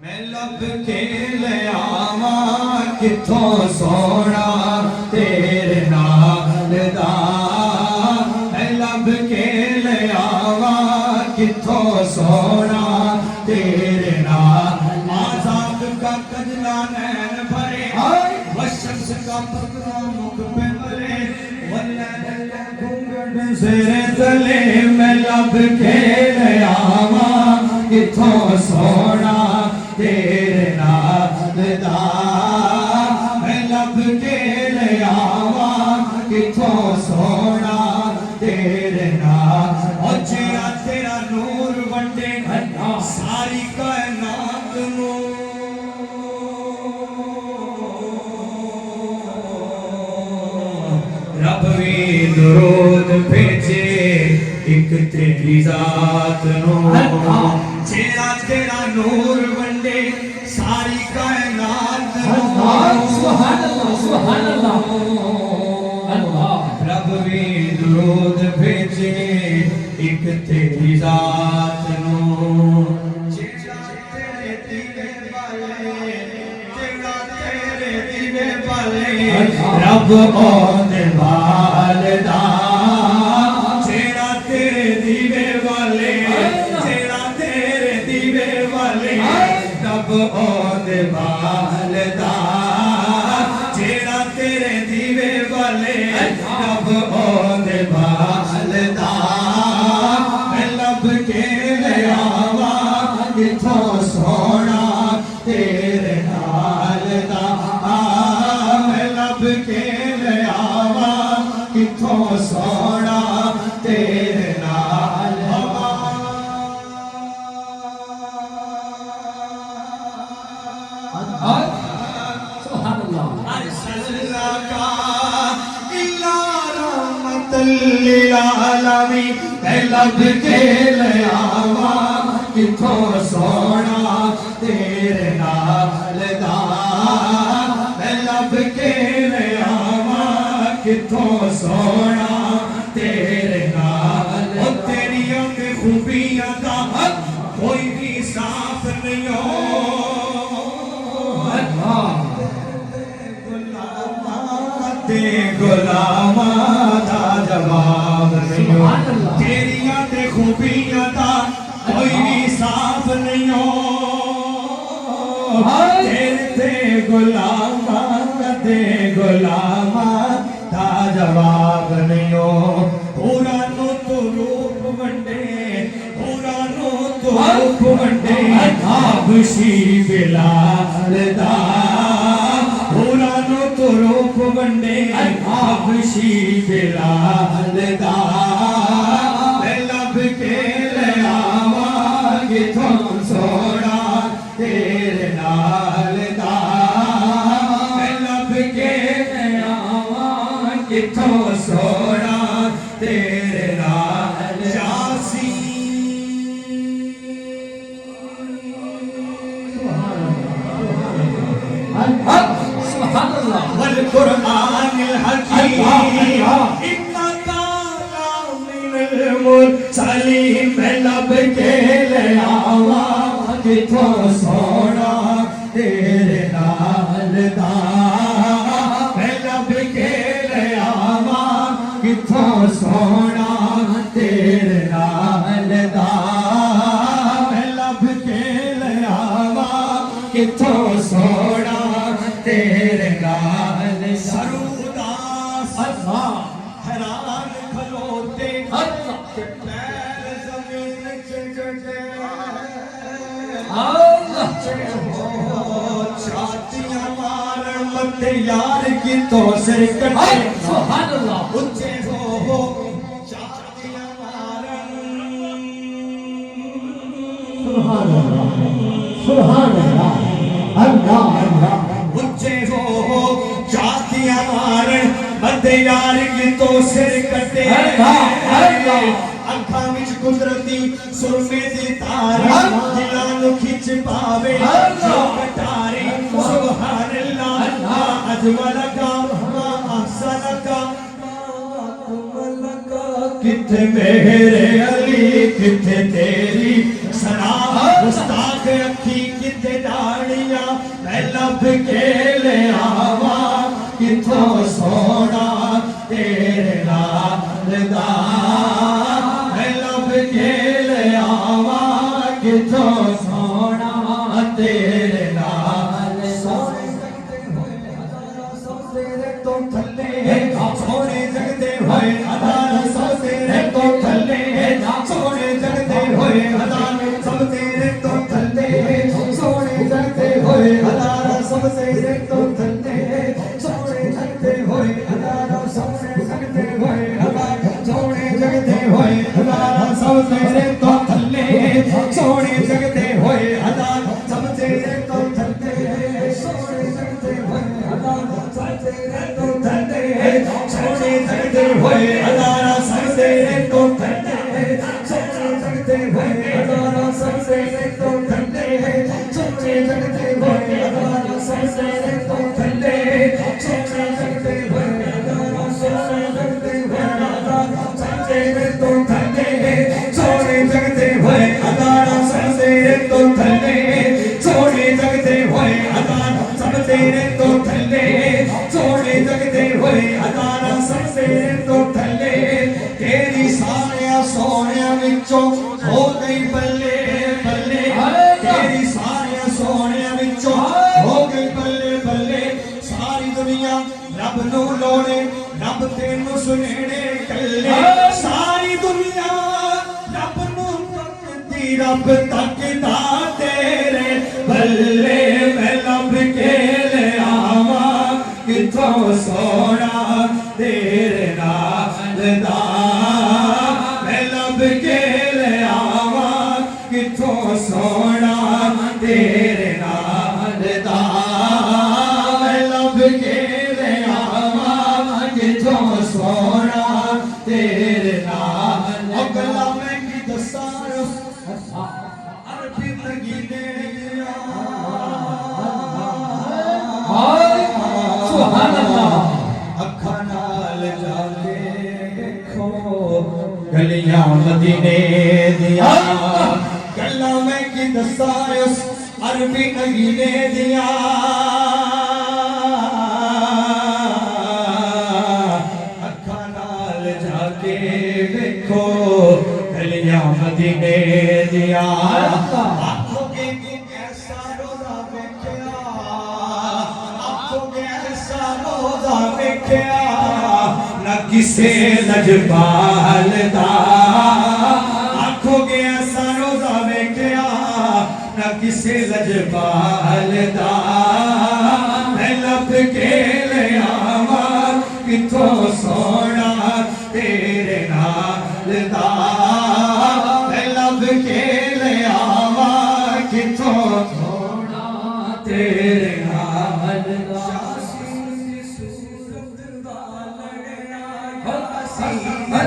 میں لب کے لے آواں کتھوں سونا تیرے نال دا میں لب کے لے آواں کتھوں سونا تیرے نال آزاد کا کجلا نین بھرے وشمس کا پکڑا مکھ پہ بھرے واللیل کا گھنگھٹ زیر تلے میں لب کے لے آواں کتھوں سونا تیرے نال دا میں لب کے لے آواں کتھوں سونا تیرے نال او جیا تیرا نور ونڈے ساری کائنات نو رب بھی درود بھیجے ایک تیری ذات نو جیڑا تیرا نور ونڈے ساری کائنات سبحان اللہ سبحان اللہ رب بھی درود بھیجے ایک تیری ذات نو جیڑا تیرے دیوے والے جیڑا تیرے دیوے والے رب اون والدا جیڑا تیرے دیوے والے جیڑا تیرے دیوے والے رب اون والدا جیڑا تیرے دیوے والے رب اون والدا میں لب کے لے آواں کتھوں سونا تیرے نال دا میں لب کے لے آواں کتھوں سونا تیرے نال سبحان اللہ ارسلناک الا رحمت للعالمین میں لب کے لے آواں کتھوں سونا تیرے نال دا میں لب کے لے آواں کتھوں سونا تیرے نال او تیریاں تے خوبیاں دا کوئی بھی صاف نہیں ہو غلاماں دا جواب نہیں ہو تیریاں تے خوبیاں دا کوئی بھی صاف نہیں ہو تیرے تے غلاماں دا جواب نہیں ہو پورا نو تو روپ ونڈے پورا نو تو روپ ونڈے حبشی بلال دا پورا نو تو روپ ونڈے حبشی بلال دا میں لب کے لے آواں کتھوں سونا تیرے نال دا میں لب کے لے آواں کتھوں سونا تیرے نال جاسی سبحان اللہ والقرآن الحکیم انک لمن المرسلین میں لب کے لے آواں کتھوں سونا تیرے نال دا میں لب کے لے آواں کتھوں سونا تیرے نال دا میں لب کے لے آواں کتھوں سونا تیرے نال سر اداس حیران کھلوتے کہ پیر زمین چکتے چھاتیاں مارن مت یار کی تو سر کٹے سبحان اللہ اچھے ہو چھاتیاں مارن سبحان اللہ سبحان اللہ اللہ اللہ اچھے ہو چھاتیاں مارن مت یار کی تو سر کٹے اکھاں وچ قدرتی سرمے دی تاری دلاں نوں کھچ پاوے جو کٹاری سبحان اللہ ما اجمل کا ما احسن کا کتھے میرے علی کتھے تیری سنا گستاخ اکھی کتے ڈاڑیاں میں لب کے لے آوا کتوں سونا تیرے نال دا میں لب کے لے آوا کتوں سونا تیرے نال سونے جگتے ہوئے ہزاروں سو تیرے تو تھلے سونے جگتے ہوئے ہزاروں سو تیرے تو تھلے سونے جگتے ہوئے ہزاروں سب تیرے تو تھلے سونے جگتے ہوئے ہزاروں سب تیرے تو تھلے سونے جگتے ہوئے ہزاروں سونے جگتے ہوئے ہزاروں سونے جگتے ہوئے ہزاروں سب تیرے تو تھلے سونے جگتے ہوئے ہزاروں سب تیرے تو تھلے سونے جگتے ہوئے ہزاروں سب تیرے تو تھلے سونے جگتے ہوئے ہزاروں سب تیرے تو تھلے سونے جگتے ہوئے ہزاروں سب تیرے تو تھلے سونے جگتے ہوئے ہزاروں سب تیرے تو تھلے سونے جگتے ہوئے ہزاروں سونے جگتے ہوئے ہزاروں سب تیرے تو تھلے سونے جگتے ہوئے ہزاروں سب تیرے تو تھلے سونے جگتے ہوئے ہزاروں سب تیرے تو تھلے سونے جگتے ہوئے ہزاروں سب تیرے تو تھلے تیری ساریاں سونیاں وچوں ہو گئی بلے بلے تیری ساریاں سونیاں وچوں ہو گئی بلے بلے ساری دنیا رب نو لوڑے رب تینوں سنیڑے کلے ساری دنیا رب نو تکدی رب تکدا تیرے بلے میں لب کے لے آواں کتوں سونا تیرے نال دا میں لب کے لے آواں کتوں سونا تیرے نال دا میں لب کے لے آواں کتوں سونا تیرے نال اگلا میں کی دساں عربی مگینے دیا سبحان اللہ اکھاں نال جا کے دیکھو گلیاں مدینے دیا گلاں میں کی دساں اس عربی مگینے دیا اکھاں نال جا کے دیکھو گلیاں مدینے دیا آنکھوں کے ایسا روزہ دیکھیا آنکھوں کے ایسا روزہ دیکھیا نہ کسے لجپال دا آنکھوں کے ایسا روزہ دیکھیا نہ کسے لجپال دا میں لب کے لے آواں کتوں سونا تیرے نال دا میں لب کے لے آواں کتوں سونا تیرے نال دا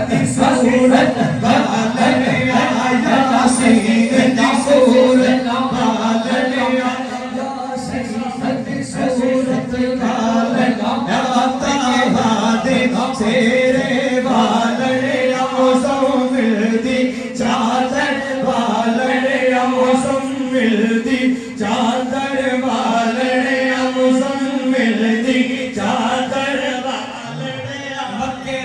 دی صورت والیا یاسین دی صورت والیا یاسین دی صورت والیا طہا دے تیرے والیا مزمل دی چادر والیا مزمل دی چادر والیا مزمل دی چادر والیا مکے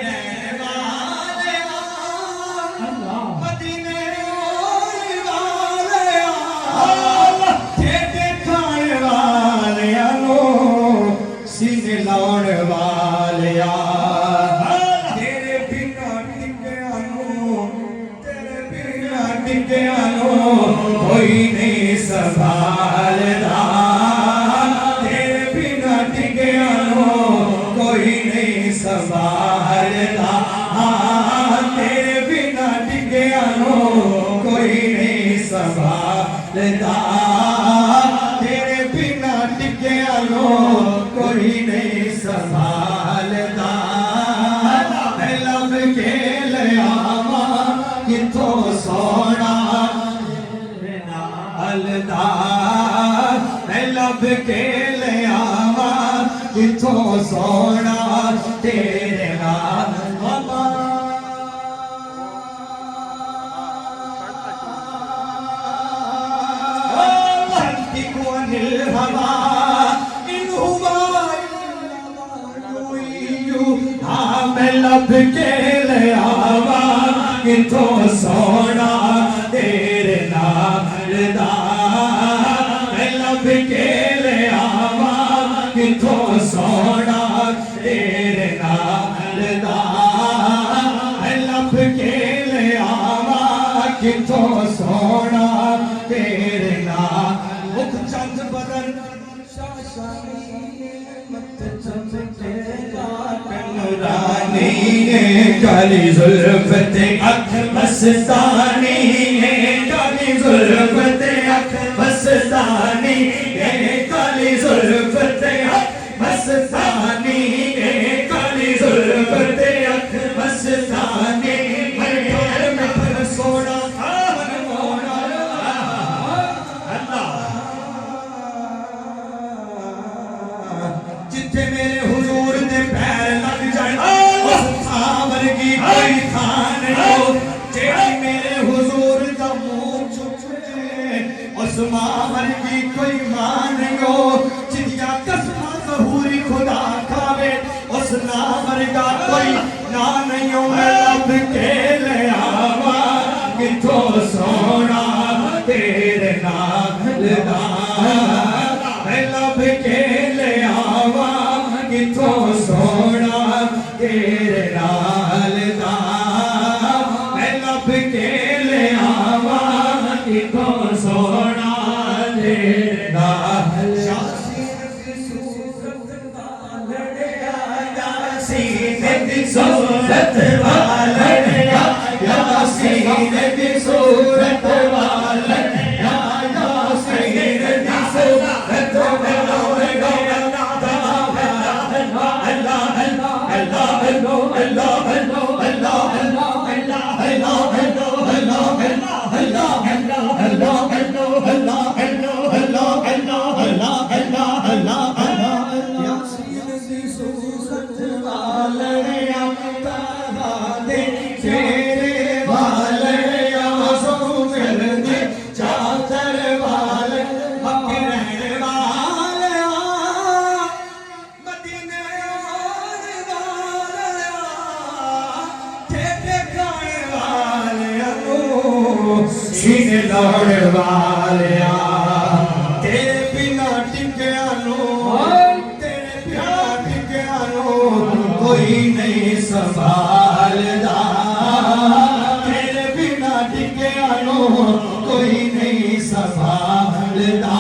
سینے لاؤن والیا تیرے بنا ٹکیا نو کوئی نہیں سنبھالدا تیرے بنا ٹکیا نو کوئی نہیں سنبھالدا تیرے بنا ٹکیا نو کوئی نہیں سنبھالدا تیرے بنا ٹکیا نو کوئی نہیں سنبھالدا میں لب کے لے آواں کتوں سونا تیرے نال دا میں لب کے لے آواں کتوں سونا تیرے نال عن الهوى إن هو إلا وحي ہاں میں لب کے لے آوا کتوں سونا تیرے نال دا میں لب کے لے آوا کتوں سونا تیرے نال دا میں لب کے لے آوا کتوں سونا تیرے نال مکھ چند بدن نورانی کالی زلفت اکھ مستانی کالی زلفت اکھ مستانی کالی زلفت اکھ مستانی کالی زلفت اکھ مستانی میں پھر سونا جتھے میرے حضور دے پیر لگ جائیں اس خاور کی کوئی تھان ہو جیڑی میرے حضور دا منہ چھپ جائے اس ماور کی کوئی مان ہو جدیا قسمہ ظہوری خدا کھاوے اس ناور کا کوئی نام نہیں ہو میں لب کے لے آوا کتوں سونا تیرے نام دا میں لب کے لے آوا کتوں سونا تیرے نال دا میں لب کے لے آوا کتوں سونا تیرے نال یاسین دی صورت والڑیا یاسین دی صورت والڑیا یاسین دی صورت والڑیا یاسین دی صورت سینے لوڑ والیا تیرے بنا ٹکیا نو تیرے بنا ٹکیا نو کوئی نہیں سنبھالدا تیرے بنا ٹکیا نو کوئی نہیں سنبھالدا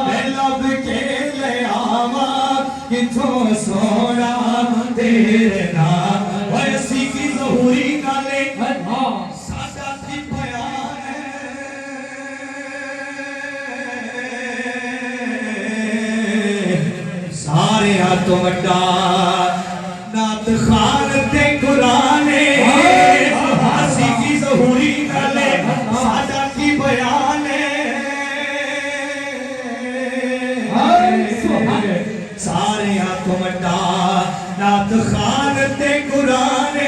میں لب کے لے آوا کتوں سونا تیرے نام ویسی کی ظہوری نالے سارے تو وڈا نات خان تے قرآن ہاسی کی ظہوری نالے ساڈا کی بیان سارے تو وڈا نات خان تے قرآن